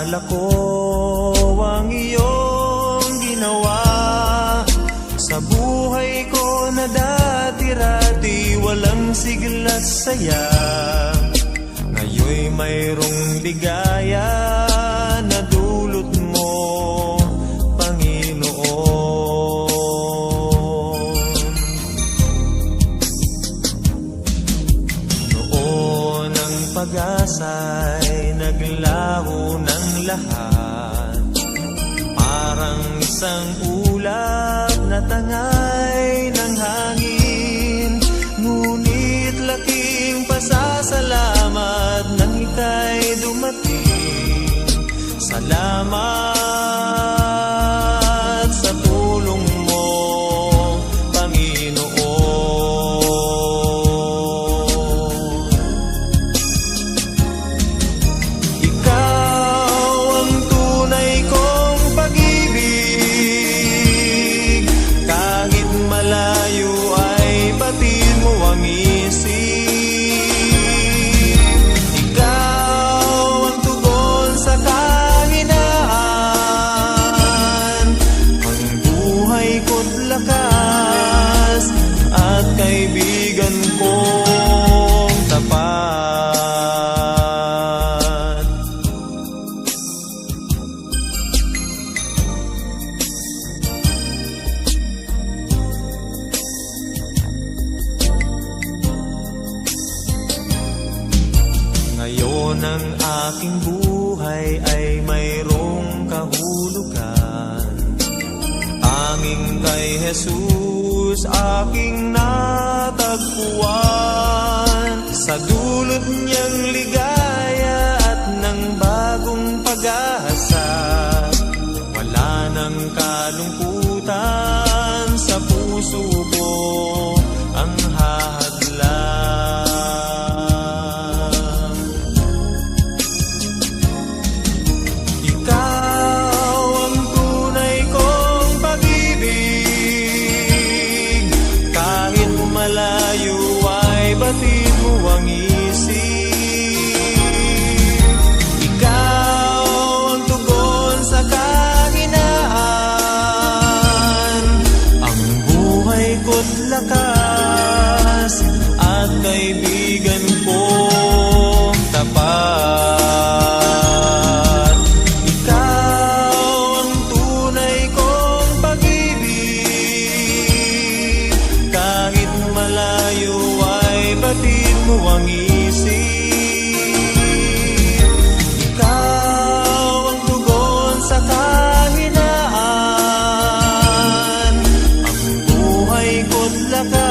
Inaalala ko ang iyong ginawa sa buhay ko na dati-rati walang sigla at saya. Ngayon'y mayroong ligaya na dulot mo, Panginoon. Noon ang pag-asa'y naglaho ng lahat, parang isang ulap na tangay ng hangin. Ngunit laking pasasalamat nang ika'y dumating. Salamat sa tulong mo, Panginoon. Ikaw ang tunay kong pag-ibig, kahit malayo ay batid mo ang isip. Ikaw ang tugon sa kahinaan, ang buhay ko't lakas at kaibigan kong tapat. Ngayon ang aking buhay ay mayroong kahulugan. Tanging kay Jesus aking natagpuan. Sa dulot niyang ligaya at ng bagong pag-asa, wala nang kalungkutan sa puso ko ang hahadlang. Ikaw ang tunay kong pag-ibig, kahit malayo ay batid mo ang isip. Ikaw ang tugon sa kahinaan, ang buhay ko't lakas at kaibigan kong tapat. Ikaw ang tunay kong pag-ibig, kahit malayo ay batid mo ang isip. Ikaw ang tugon sa kahinaan, ang buhay ko't lakas